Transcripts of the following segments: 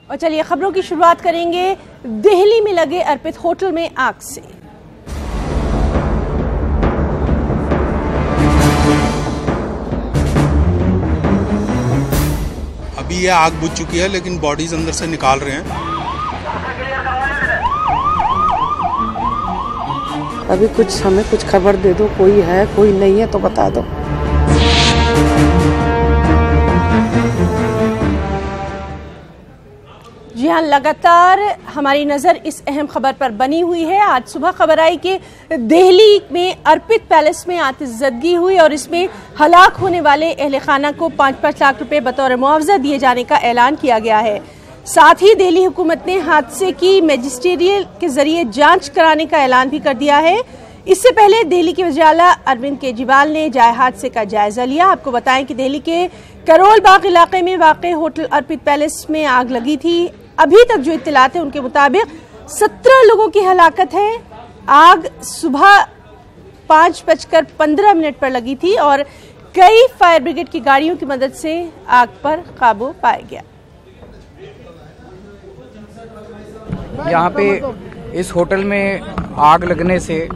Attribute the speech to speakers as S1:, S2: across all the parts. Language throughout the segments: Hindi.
S1: और चलिए खबरों की शुरुआत करेंगे दिल्ली में लगे अर्पित होटल में आग से।
S2: अभी ये आग बुझ चुकी है, लेकिन बॉडीज अंदर से निकाल रहे हैं।
S3: अभी हमें कुछ खबर दे दो, कोई है कोई नहीं है तो बता दो।
S1: जी हाँ, लगातार हमारी नज़र इस अहम खबर पर बनी हुई है। आज सुबह खबर आई कि दिल्ली में अर्पित पैलेस में आतिशज़दगी हुई और इसमें हलाक होने वाले अहले खाना को 5-5 लाख रुपए बतौर मुआवजा दिए जाने का ऐलान किया गया है। साथ ही दिल्ली हुकूमत ने हादसे की मैजिस्ट्रियल के जरिए जांच कराने का ऐलान भी कर दिया है। इससे पहले दिल्ली के वज़ीर-ए-आला अरविंद केजरीवाल ने हादसे का जायजा लिया। आपको बताएं कि दिल्ली के करोल बाग इलाके में वाक़े होटल अर्पित पैलेस में आग लगी थी। अभी तक जो इत्तलात है उनके मुताबिक 17 लोगों की हलाकत है। आग सुबह 5:15 पर लगी थी और कई फायर ब्रिगेड की गाड़ियों की मदद से आग पर काबू पाया गया।
S4: यहाँ पे इस होटल में आग लगने से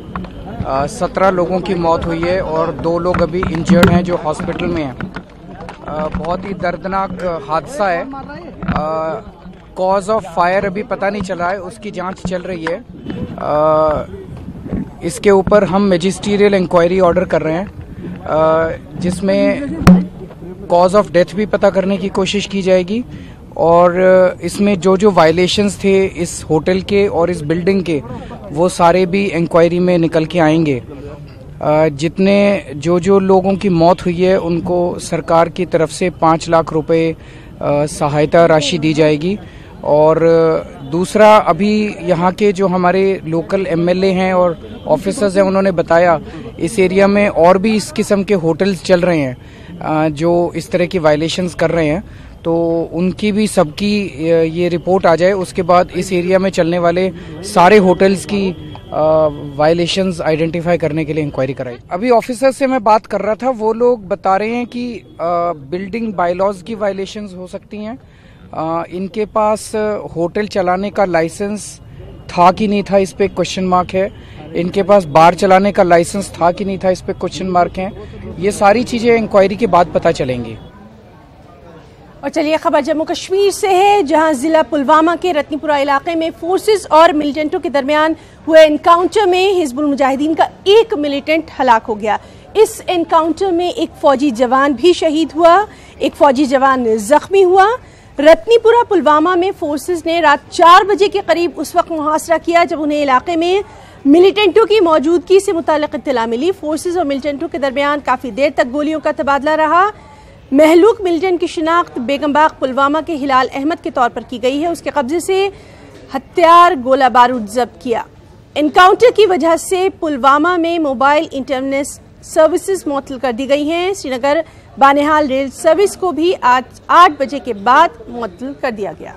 S4: 17 लोगों की मौत हुई है और 2 लोग अभी इंजर्ड हैं जो हॉस्पिटल में हैं। बहुत ही दर्दनाक हादसा है। कॉज ऑफ फायर अभी पता नहीं चला है, उसकी जांच चल रही है। इसके ऊपर हम मैजिस्ट्रियल इंक्वायरी ऑर्डर कर रहे हैं, जिसमें कॉज ऑफ डेथ भी पता करने की कोशिश की जाएगी और इसमें जो वायलेशंस थे इस होटल के और इस बिल्डिंग के, वो सारे भी इंक्वायरी में निकल के आएंगे। जितने जो लोगों की मौत हुई है उनको सरकार की तरफ से 5 लाख रुपए सहायता राशि दी जाएगी। और दूसरा, अभी यहाँ के जो हमारे लोकल एमएलए हैं और ऑफिसर्स हैं, उन्होंने बताया इस एरिया में और भी इस किस्म के होटल्स चल रहे हैं जो इस तरह की वायलेशंस कर रहे हैं। तो उनकी भी सबकी ये रिपोर्ट आ जाए, उसके बाद इस एरिया में चलने वाले सारे होटल्स की वायलेशंस आइडेंटिफाई करने के लिए इंक्वायरी कराई। अभी ऑफिसर से मैं बात कर रहा था, वो लोग बता रहे हैं कि बिल्डिंग बायलॉज की वायलेशंस हो सकती हैं। इनके पास होटल चलाने का लाइसेंस था कि नहीं था, इस पे क्वेश्चन मार्क है। इनके पास बार चलाने का लाइसेंस था कि नहीं था, इस पे क्वेश्चन मार्क है। ये सारी चीजें इंक्वायरी के बाद पता चलेंगी।
S1: और चलिए खबर जम्मू कश्मीर से है, जहां जिला पुलवामा के रत्नीपुरा इलाके में फोर्सेस और मिलिटेंटों के दरमियान हुए एनकाउंटर में हिजबुल मुजाहिदीन का एक मिलिटेंट हलाक हो गया। इस एनकाउंटर में एक फौजी जवान भी शहीद हुआ, एक फौजी जवान जख्मी हुआ। रत्नीपुरा पुलवामा में फोर्सेस ने रात 4 बजे के करीब उस वक्त मुहासरा किया जब उन्हें इलाके में मिलिटेंटों की मौजूदगी से मुताल्लिक इत्तला मिली। फोर्सेस और मिलिटेंटों के दरमियान काफी देर तक गोलियों का तबादला रहा। महलूक मिलिटेंट की शिनाख्त बेगमबाग पुलवामा के हिलाल अहमद के तौर पर की गई है। उसके कब्जे से हथियार गोला बारूद जब्त किया। एनकाउंटर की वजह से पुलवामा में मोबाइल इंटरनेट सर्विसेज मुअत्तल कर दी गई हैं। श्रीनगर बानिहाल रेल सर्विस को भी आज 8 बजे के बाद मुअत्तल कर दिया गया।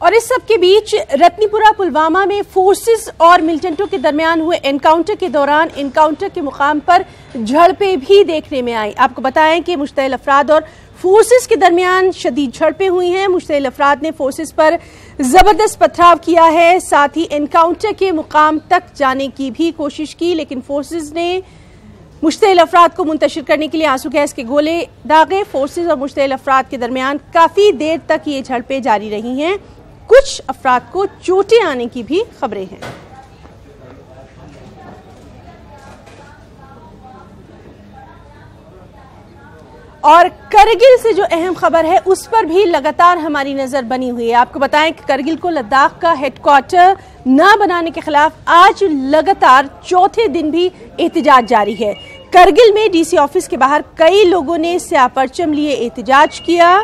S1: और इस सब के बीच रत्नीपुरा पुलवामा में फोर्सेस और मिलिटेंटों के दरमियान हुए एनकाउंटर के दौरान एनकाउंटर के मुकाम पर झड़पें भी देखने में आई। आपको बताएं कि मुश्तइल अफराद और फोर्सेस के दरमियान शदीद झड़पें हुई हैं। मुश्तइल अफराद ने फोर्सेस पर जबरदस्त पथराव किया है, साथ ही एनकाउंटर के मुकाम तक जाने की भी कोशिश की, लेकिन फोर्सेस ने मुश्तइल अफराद को मुंतशिर करने के लिए आंसू गैस के गोले दागे। फोर्सेस और मुश्तइल अफराद के दरमियान काफी देर तक ये झड़पें जारी रही हैं। कुछ अफराद को चोटें आने की भी खबरें हैं। और करगिल से जो अहम खबर है उस पर भी लगातार हमारी नजर बनी हुई है। आपको बताएं कि करगिल को लद्दाख का हेडक्वार्टर न बनाने के खिलाफ आज लगातार चौथे दिन भी एहतजाज जारी है। करगिल में डीसी ऑफिस के बाहर कई लोगों ने स्याह परचम लिए एहतजाज किया।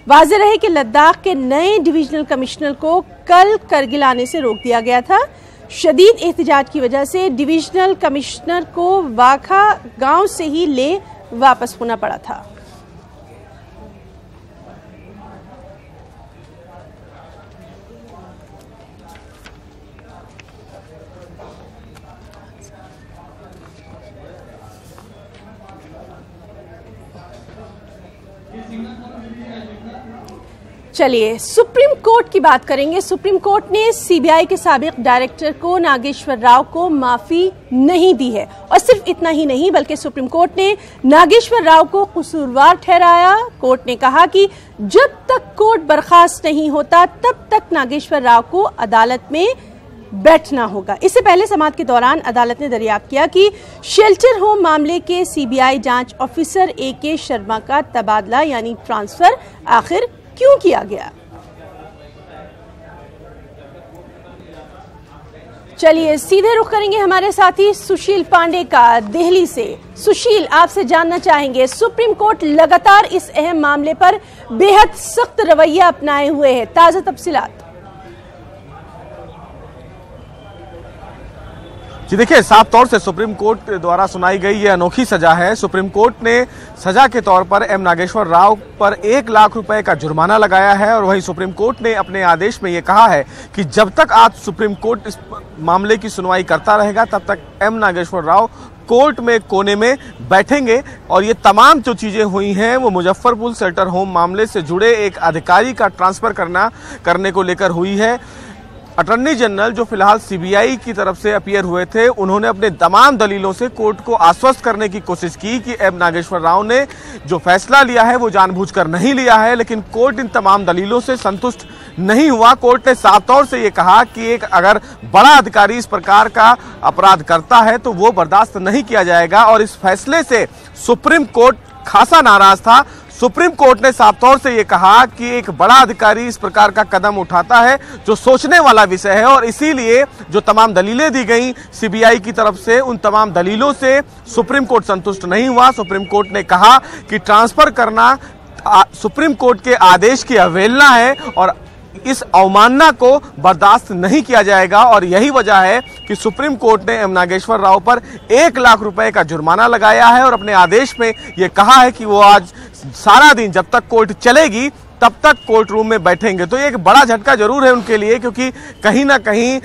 S1: वाज़ेह रहे कि लद्दाख के नए डिविजनल कमिश्नर को कल करगिल आने से रोक दिया गया था। शदीद एहतजाज की वजह से डिविजनल कमिश्नर को वाखा गांव से ही ले वापस होना पड़ा था। चलिए सुप्रीम कोर्ट की बात करेंगे। सुप्रीम कोर्ट ने सीबीआई के साबिक डायरेक्टर को नागेश्वर राव को माफी नहीं दी है और सिर्फ इतना ही नहीं बल्कि सुप्रीम कोर्ट ने नागेश्वर राव को कसूरवार ठहराया। कोर्ट ने कहा कि जब तक कोर्ट बर्खास्त नहीं होता तब तक नागेश्वर राव को अदालत में बैठना होगा। इससे पहले समाअत के दौरान अदालत ने दरियाफ्त किया कि शेल्टर होम मामले के सीबीआई जांच ऑफिसर AK शर्मा का तबादला यानी ट्रांसफर आखिर क्यों किया गया। चलिए सीधे रुख करेंगे हमारे साथी सुशील पांडे का दिल्ली से। सुशील, आपसे जानना चाहेंगे, सुप्रीम कोर्ट लगातार इस अहम मामले पर बेहद सख्त रवैया अपनाए हुए है, ताजा तफसीलात।
S5: जी देखिए, साफ तौर से सुप्रीम कोर्ट द्वारा सुनाई गई ये अनोखी सजा है। सुप्रीम कोर्ट ने सजा के तौर पर M नागेश्वर राव पर 1 लाख रुपए का जुर्माना लगाया है और वहीं सुप्रीम कोर्ट ने अपने आदेश में ये कहा है कि जब तक आज सुप्रीम कोर्ट इस मामले की सुनवाई करता रहेगा तब तक M नागेश्वर राव कोर्ट में कोने में बैठेंगे। और ये तमाम जो चीजें हुई हैं वो मुजफ्फरपुर शेल्टर होम मामले से जुड़े एक अधिकारी का ट्रांसफर करने को लेकर हुई है। अटॉर्नी जनरल जो फिलहाल सीबीआई की तरफ से अपीयर हुए थे, उन्होंने अपने तमाम दलीलों से कोर्ट को आश्वस्त करने की कोशिश की कि M नागेश्वर राव ने जो फैसला लिया है वो जानबूझकर नहीं लिया है, लेकिन कोर्ट इन तमाम दलीलों से संतुष्ट नहीं हुआ। कोर्ट ने साफ तौर से ये कहा कि एक अगर बड़ा अधिकारी इस प्रकार का अपराध करता है तो वो बर्दाश्त नहीं किया जाएगा और इस फैसले से सुप्रीम कोर्ट खासा नाराज था। सुप्रीम कोर्ट ने साफ तौर से यह कहा कि एक बड़ा अधिकारी इस प्रकार का कदम उठाता है जो सोचने वाला विषय है और इसीलिए जो तमाम दलीलें दी गई सीबीआई की तरफ से, उन तमाम दलीलों से सुप्रीम कोर्ट संतुष्ट नहीं हुआ। सुप्रीम कोर्ट ने कहा कि ट्रांसफर करना सुप्रीम कोर्ट के आदेश की अवहेलना है और इस अवमानना को बर्दाश्त नहीं किया जाएगा और यही वजह है कि सुप्रीम कोर्ट ने M नागेश्वर राव पर 1 लाख रुपए का जुर्माना लगाया है और अपने आदेश में यह कहा है कि वो आज सारा दिन जब तक कोर्ट चलेगी तब तक कोर्ट रूम में बैठेंगे। तो ये एक बड़ा झटका जरूर है उनके लिए, क्योंकि कहीं ना कहीं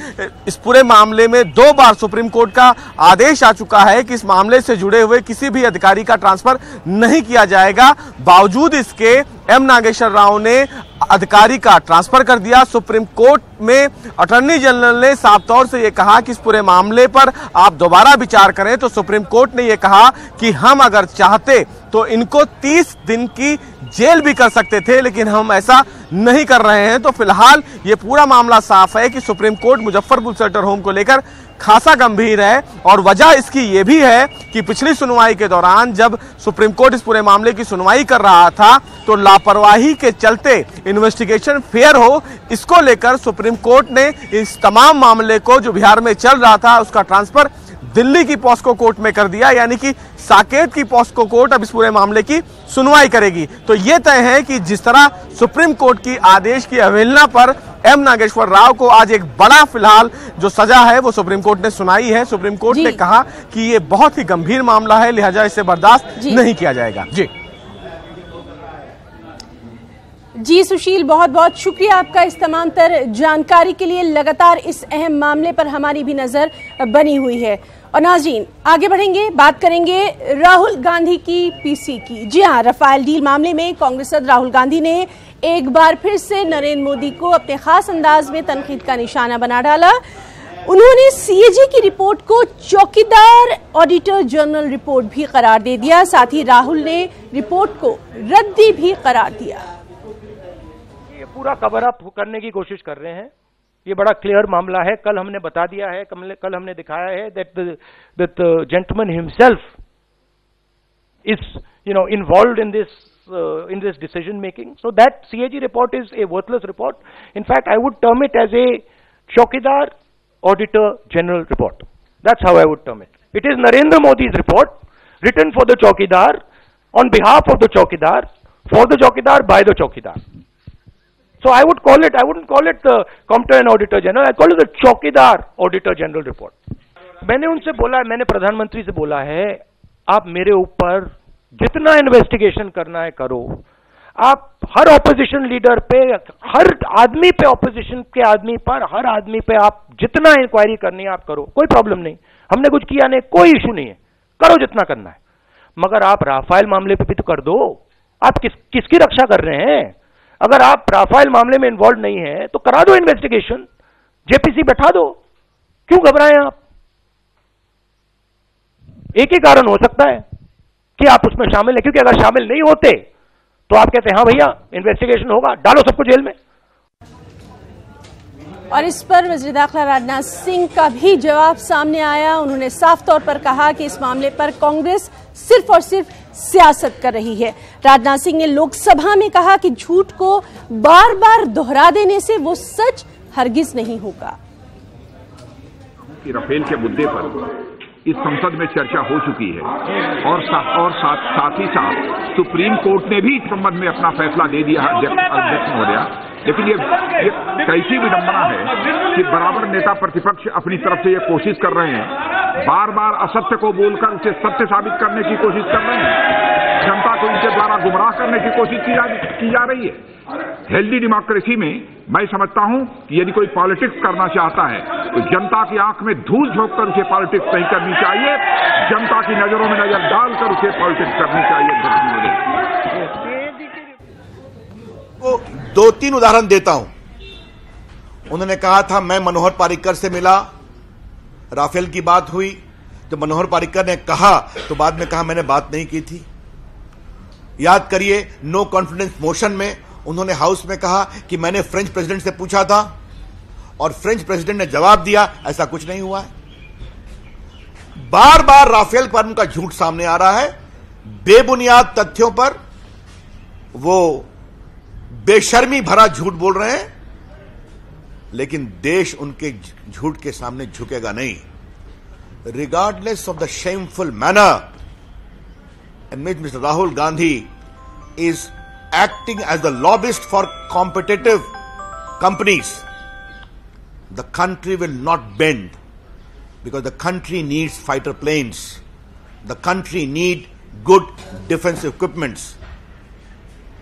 S5: इस पूरे मामले में 2 बार सुप्रीम कोर्ट का आदेश आ चुका है कि इस मामले से जुड़े हुए किसी भी अधिकारी का ट्रांसफर नहीं किया जाएगा। बावजूद इसके M नागेश्वर राव ने अधिकारी का ट्रांसफर कर दिया। सुप्रीम कोर्ट में अटॉर्नी जनरल ने साफ तौर से यह कहा कि इस पूरे मामले पर आप दोबारा विचार करें, तो सुप्रीम कोर्ट ने यह कहा कि हम अगर चाहते तो इनको 30 दिन की जेल भी कर सकते थे, लेकिन हम ऐसा नहीं कर रहे हैं। तो फिलहाल ये पूरा मामला साफ है कि supreme court Muzaffarpur shelter home को लेकर खासा गंभीर है और वजह इसकी ये भी है कि पिछली सुनवाई के दौरान जब सुप्रीम कोर्ट इस पूरे मामले की सुनवाई कर रहा था तो लापरवाही के चलते इन्वेस्टिगेशन फेयर हो, इसको लेकर सुप्रीम कोर्ट ने इस तमाम मामले को जो बिहार में चल रहा था उसका ट्रांसफर दिल्ली की पॉस्को कोर्ट में कर दिया, यानी कि साकेत की पॉस्को कोर्ट अब इस पूरे मामले की सुनवाई करेगी। तो यह तय है कि जिस तरह सुप्रीम कोर्ट की आदेश की अवहेलना पर M नागेश्वर राव को आज एक बड़ा फिलहाल जो सजा है वो सुप्रीम कोर्ट ने सुनाई है। सुप्रीम कोर्ट ने कहा कि ये बहुत ही गंभीर मामला है, लिहाजा इसे बर्दाश्त नहीं किया जाएगा।
S1: जी सुशील, बहुत बहुत शुक्रिया आपका इस तमाम तर जानकारी के लिए। लगातार इस अहम मामले पर हमारी भी नजर बनी हुई है। और नाज़रीन, आगे बढ़ेंगे, बात करेंगे राहुल गांधी की PC की। जी हाँ, राफेल डील मामले में कांग्रेस सदर राहुल गांधी ने एक बार फिर से नरेंद्र मोदी को अपने खास अंदाज में तनकीद का निशाना बना डाला। उन्होंने CAG की रिपोर्ट को चौकीदार ऑडिटर जनरल रिपोर्ट भी करार दे दिया। साथ ही राहुल ने रिपोर्ट को रद्दी भी करार दिया।
S6: ये पूरा कवर अप करने की कोशिश कर रहे हैं, ये बड़ा क्लियर मामला है। कल हमने बता दिया है, कल हमने दिखाया है that the gentleman himself is involved in this decision making. So that CAG report is a worthless report. In fact, I would term it as a Chaukidar Auditor General report. That's how I would term it. It is Narendra Modi's report written for the Chaukidar, on behalf of the Chaukidar, for the Chaukidar, by the Chaukidar. So I wouldn't call it the Compton Auditor General, I call it the Chaukidar Auditor General report. मैंने उनसे बोला, मैंने प्रधानमंत्री से बोला है, आप मेरे ऊपर जितना इन्वेस्टिगेशन करना है करो, आप हर ऑपोजिशन लीडर पे, हर आदमी पे, ऑपोजिशन के आदमी पर, हर आदमी पे आप जितना इंक्वायरी करनी है आप करो, कोई प्रॉब्लम नहीं, हमने कुछ किया नहीं, कोई इशू नहीं है, करो जितना करना है। मगर आप राफेल मामले पे भी तो कर दो। आप किसकी रक्षा कर रहे हैं? अगर आप राफेल मामले में इन्वॉल्व नहीं है तो करा दो इन्वेस्टिगेशन, जेपीसी बैठा दो, क्यों घबराएं आप? एक ही कारण हो सकता है कि आप उसमें शामिल हैं, क्योंकि अगर शामिल नहीं होते तो आप कहते हैं हाँ भैया इन्वेस्टिगेशन होगा, डालो सबको जेल में।
S1: और इस पर वज़ीर दाखिला राजनाथ सिंह का भी जवाब सामने आया। उन्होंने साफ तौर पर कहा कि इस मामले पर कांग्रेस सिर्फ और सिर्फ सियासत कर रही है। राजनाथ सिंह ने लोकसभा में कहा कि झूठ को बार बार दोहरा देने से वो सच हरगिज नहीं होगा।
S7: राफेल के मुद्दे पर इस संसद में चर्चा हो चुकी है और साथ ही साथ सुप्रीम कोर्ट ने भी इस संबंध में अपना फैसला दे दिया अध्यक्ष महोदया। लेकिन ये कैसी विडंबना है कि बराबर नेता प्रतिपक्ष अपनी तरफ से ये कोशिश कर रहे हैं, बार बार असत्य को बोलकर उसे सत्य साबित करने की कोशिश कर रहे हैं, जनता को इनके द्वारा गुमराह करने की कोशिश की जा रही है। हेल्दी डेमोक्रेसी में मैं समझता हूं कि यदि कोई पॉलिटिक्स करना चाहता है तो जनता की आंख में धूल झोंककर उसे पॉलिटिक्स नहीं करनी चाहिए, जनता की नजरों में नजर डालकर उसे पॉलिटिक्स करनी चाहिए।
S8: को 2-3 उदाहरण देता हूं। उन्होंने कहा था मैं मनोहर पर्रिकर से मिला, राफेल की बात हुई, जब मनोहर पर्रिकर ने कहा तो बाद में कहा मैंने बात नहीं की थी। याद करिए नो कॉन्फिडेंस मोशन में उन्होंने हाउस में कहा कि मैंने फ्रेंच प्रेसिडेंट से पूछा था और फ्रेंच प्रेसिडेंट ने जवाब दिया, ऐसा कुछ नहीं हुआ है। बार बार राफेल पर उनका झूठ सामने आ रहा है, बेबुनियाद तथ्यों पर वो बेशर्मी भरा झूठ बोल रहे हैं, लेकिन देश उनके झूठ के सामने झुकेगा नहीं। Regardless of the shameful manner in which Mr. Rahul Gandhi is acting as the lobbyist for competitive companies, the country will not bend, because the country needs fighter planes, the country need good defense equipments.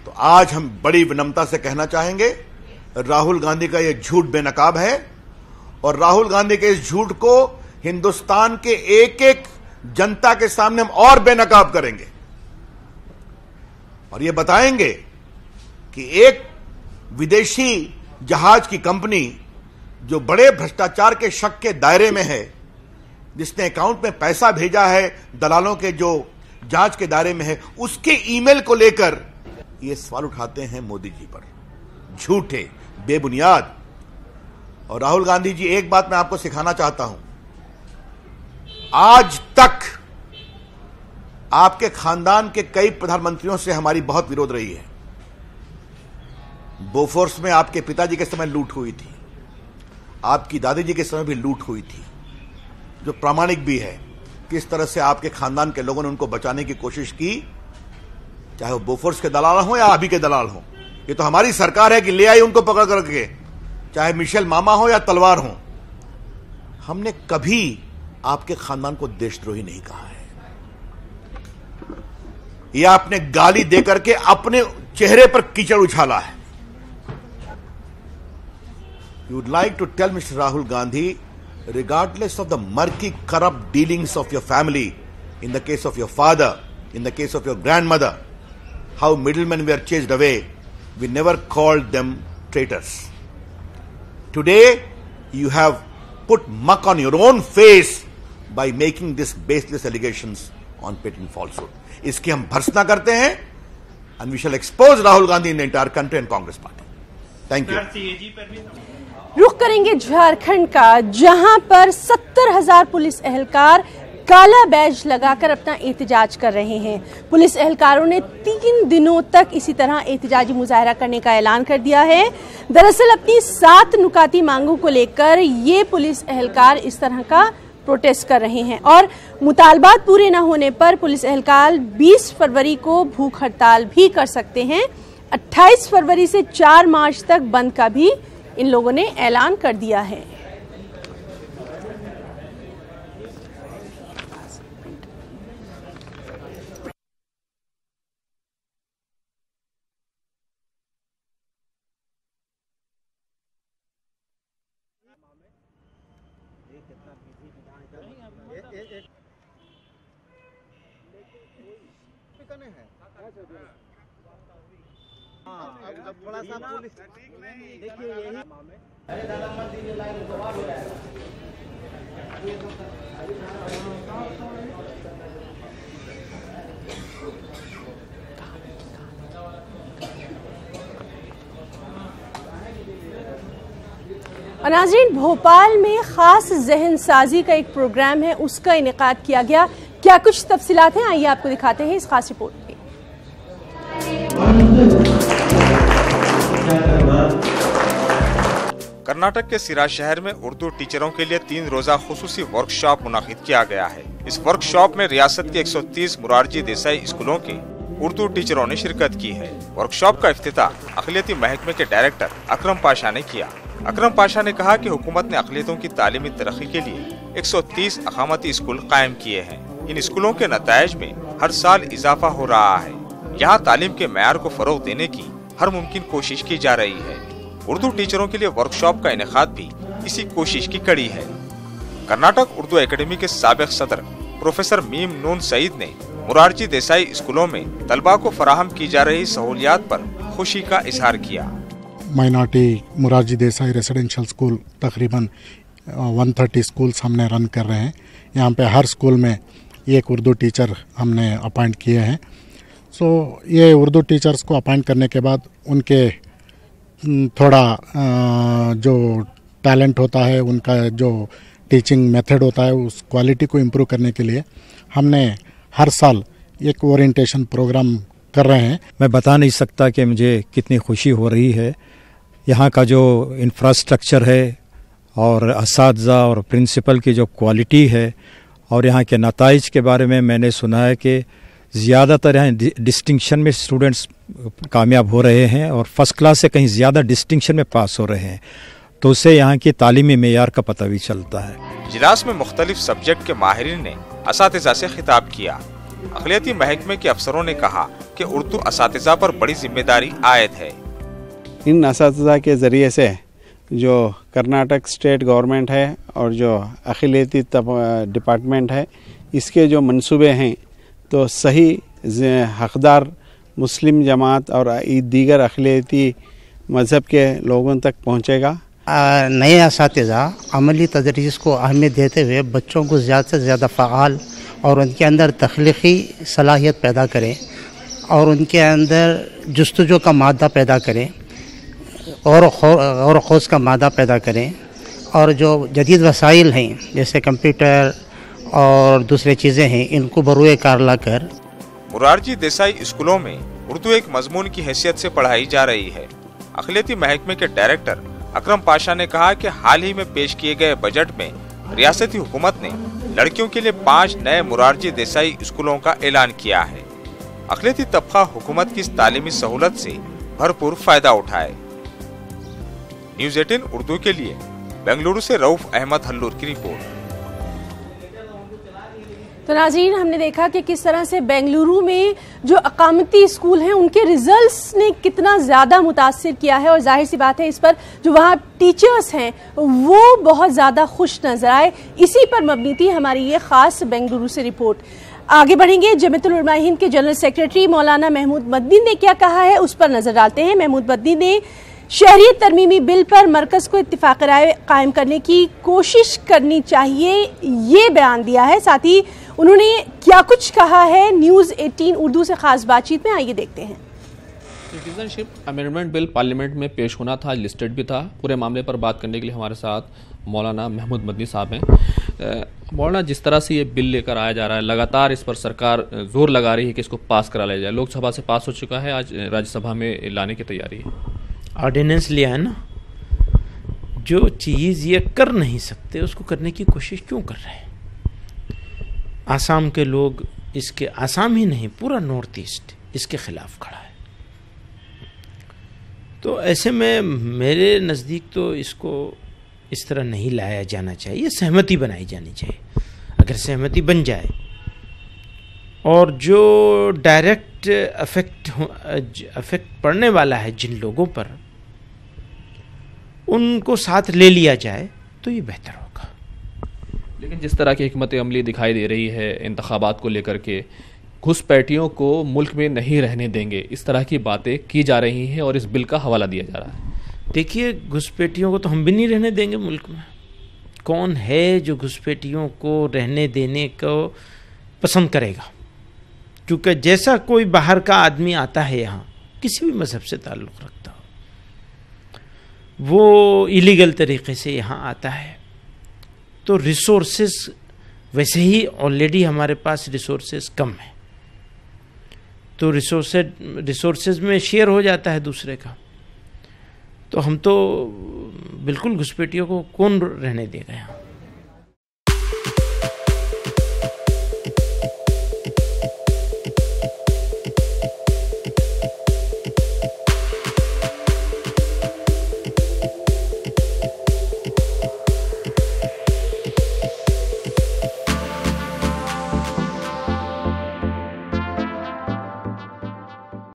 S8: तो आज हम बड़ी विनम्रता से कहना चाहेंगे राहुल गांधी का यह झूठ बेनकाब है और राहुल गांधी के इस झूठ को हिंदुस्तान के एक एक जनता के सामने हम और बेनकाब करेंगे और यह बताएंगे कि एक विदेशी जहाज की कंपनी जो बड़े भ्रष्टाचार के शक के दायरे में है, जिसने अकाउंट में पैसा भेजा है दलालों के जो जांच के दायरे में है, उसके ईमेल को लेकर ये सवाल उठाते हैं मोदी जी पर, झूठे बेबुनियाद। और राहुल गांधी जी, एक बात मैं आपको सिखाना चाहता हूं, आज तक आपके खानदान के कई प्रधानमंत्रियों से हमारी बहुत विरोध रही है। बोफोर्स में आपके पिताजी के समय लूट हुई थी, आपकी दादी जी के समय भी लूट हुई थी, जो प्रामाणिक भी है। किस तरह से आपके खानदान के लोगों ने उनको बचाने की कोशिश की, चाहे वो बोफोर्स के दलाल हो या अभी के दलाल हो। ये तो हमारी सरकार है कि ले आई उनको पकड़ करके, चाहे मिशेल मामा हो या तलवार हो। हमने कभी आपके खानदान को देशद्रोही नहीं कहा है। यह आपने गाली देकर के अपने चेहरे पर कीचड़ उछाला है। You would like to tell mister Rahul Gandhi, regardless of the murky corrupt dealings of your family, in the case of your father, in the case of your grandmother, how middlemen were chased away, we never called them traitors. Today you have put muck on your own face by making these baseless allegations on patent falsehood. इसकी हम भर्त्सना करते हैं and we shall expose Rahul Gandhi in the entire country and Congress party. Thank you.
S1: रुख करेंगे झारखंड का, जहां पर 70,000 पुलिस एहलकार काला बैज लगाकर अपना एहतजाज कर रहे हैं। पुलिस एहलकारों ने 3 दिनों तक इसी तरह एहतजाजी मुजाहरा करने का ऐलान कर दिया है। दरअसल अपनी 7 नुकाती मांगों को लेकर ये पुलिस एहलकार इस तरह का प्रोटेस्ट कर रहे हैं और मुतालबात पूरे न होने पर पुलिस एहलकार 20 फरवरी को भूख हड़ताल भी कर सकते हैं। 28 फरवरी से 4 मार्च तक बंद का भी इन लोगों ने ऐलान कर दिया है। और नाज़रीन, भोपाल में खास जहन साजी का एक प्रोग्राम है, उसका इनेकाद किया गया। क्या कुछ तफसीलात हैं, आइए आपको दिखाते हैं इस खास रिपोर्ट में।
S9: कर्नाटक के सिरा शहर में उर्दू टीचरों के लिए 3 रोजा खुसूसी वर्कशॉप मुनाकिद किया गया है। इस वर्कशॉप में रियासत के 130 मुरारजी देसाई स्कूलों के उर्दू टीचरों ने शिरकत की है। वर्कशॉप का इफ्तिताह अक़लियती महकमे के डायरेक्टर अकरम पाशा ने किया। अकरम पाशा ने कहा कि हुकूमत ने अक़लियतों की तालीमी तरक्की के लिए 130 अकामती स्कूल कायम किए हैं। इन स्कूलों के नताइज में हर साल इजाफा हो रहा है। यहाँ तालीम के मेयार को फरोग देने की हर मुमकिन कोशिश की जा रही है। उर्दू टीचरों के लिए वर्कशॉप का इनेकाद भी इसी कोशिश की कड़ी है। कर्नाटक उर्दू एकेडमी के साबिक सदर प्रोफेसर मीम नून सईद ने मुरारजी देसाई स्कूलों में तलबा को फराहम की जा रही सहूलियात पर खुशी का इजहार किया।
S10: Minority Morarji Desai residential school तकरीबन 130 स्कूल्स हमने रन कर रहे हैं। यहाँ पे हर स्कूल में एक उर्दू टीचर हमने अपॉइंट किए हैं। सो ये उर्दू टीचर्स को अपॉइंट करने के बाद उनके थोड़ा जो टैलेंट होता है, उनका जो टीचिंग मेथड होता है, उस क्वालिटी को इम्प्रूव करने के लिए हमने हर साल एक ओरिएंटेशन प्रोग्राम कर रहे हैं।
S11: मैं बता नहीं सकता कि मुझे कितनी खुशी हो रही है। यहाँ का जो इंफ्रास्ट्रक्चर है और असातिज़ा और प्रिंसिपल की जो क्वालिटी है और यहाँ के नताइज के बारे में मैंने सुना है कि ज़्यादातर यहाँ डिस्टिंक्शन में स्टूडेंट्स कामयाब हो रहे हैं और फर्स्ट क्लास से कहीं ज़्यादा डिस्टिंक्शन में पास हो रहे हैं, तो उससे यहाँ की तालीमी मेयार का पता भी चलता है।
S9: इजलास में मुख्तलिफ सब्जेक्ट के माहिरीन ने असातिज़ा से खिताब किया। अक़लियती महकमे के अफसरों ने कहा कि उर्दू असातिज़ा पर बड़ी जिम्मेदारी आयद है।
S12: इन असातिज़ा के ज़रिए से जो कर्नाटक स्टेट गवर्नमेंट है और जो अक़लियती डिपार्टमेंट है, इसके जो मंसूबे हैं तो सही हक़दार मुस्लिम जमात और दीगर अक़लियती मज़हब के लोगों तक पहुँचेगा।
S13: नए असातिज़ा अमली तदरीस को अहमियत देते हुए बच्चों को ज़्यादा से ज़्यादा फ़आल और उनके अंदर तख्लीक़ी सलाहियत पैदा करें और उनके अंदर जुस्तजू का मादा पैदा करें और खोज का मादा पैदा करें और जो जदीद वसाइल हैं जैसे कंप्यूटर और दूसरे चीज़ें हैं, इनको बरूए कार ला कर
S9: मुरारजी देसाई स्कूलों में उर्दू एक मजमून की हैसियत से पढ़ाई जा रही है। अक़लियती महकमे के डायरेक्टर अकरम पाशा ने कहा कि हाल ही में पेश किए गए बजट में रियासती हुकूमत ने लड़कियों के लिए 5 नए मुरारजी देसाई स्कूलों का ऐलान किया है। अक़लियती तबका हुकूमत की इस तालीमी सहूलत से भरपूर फायदा उठाए। न्यूज़ 18 उर्दू के लिए बेंगलुरु से रऊफ अहमद हल्लूर की रिपोर्ट।
S1: तो नाज़रीन, हमने देखा कि किस तरह से बेंगलुरु में जो अकामती स्कूल हैं उनके रिजल्ट्स ने कितना ज़्यादा मुतासिर किया है और जाहिर सी बात है इस पर जो वहाँ टीचर्स हैं वो बहुत ज़्यादा खुश नजर आए। इसी पर मबनी थी हमारी ये ख़ास बेंगलुरु से रिपोर्ट। आगे बढ़ेंगे। जमीयतुल उलमा हिंद के जनरल सेक्रेटरी मौलाना महमूद मदनी ने क्या कहा है उस पर नजर डालते हैं। महमूद मदनी ने शहरियत तरमीमी बिल पर मरकज़ को इत्तिफाक राय कायम करने की कोशिश करनी चाहिए, ये बयान दिया है। साथ ही उन्होंने क्या कुछ कहा है न्यूज़ 18 उर्दू से खास बातचीत में, आइए देखते हैं।
S14: सिटीजनशिप अमेंडमेंट बिल पार्लियामेंट में पेश होना था, लिस्टेड भी था। पूरे मामले पर बात करने के लिए हमारे साथ मौलाना महमूद मदनी साहब हैं। मौलाना, जिस तरह से ये बिल लेकर आया जा रहा है, लगातार इस पर सरकार जोर लगा रही है कि इसको पास करा लिया जाए। लोकसभा से पास हो चुका है, आज राज्यसभा में लाने की तैयारी है।
S15: ऑर्डिनेंस लिया है ना, जो चीज़ ये कर नहीं सकते उसको करने की कोशिश क्यों कर रहे हैं? आसाम के लोग इसके, आसाम ही नहीं पूरा नॉर्थ ईस्ट इसके खिलाफ खड़ा है। तो ऐसे में मेरे नज़दीक तो इसको इस तरह नहीं लाया जाना चाहिए, सहमति बनाई जानी चाहिए। अगर सहमति बन जाए और जो डायरेक्ट अफेक्ट पड़ने वाला है जिन लोगों पर, उनको साथ ले लिया जाए तो ये बेहतर होगा।
S14: लेकिन जिस तरह की हिकमत अमली दिखाई दे रही है इंतखाबात को लेकर के, घुसपैठियों को मुल्क में नहीं रहने देंगे, इस तरह की बातें की जा रही हैं और इस बिल का हवाला दिया जा रहा है।
S15: देखिए, घुसपैठियों को तो हम भी नहीं रहने देंगे मुल्क में। कौन है जो घुसपैठियों को रहने देने को पसंद करेगा? क्योंकि जैसा कोई बाहर का आदमी आता है यहाँ, किसी भी मजहब से ताल्लुक़ रखता हो, वो इलीगल तरीके से यहाँ आता है, तो रिसोर्सेज वैसे ही ऑलरेडी हमारे पास रिसोर्सेज कम है, तो रिसोर्सेज में शेयर हो जाता है दूसरे का। तो हम तो बिल्कुल घुसपैठियों को कौन रहने देगा यहाँ।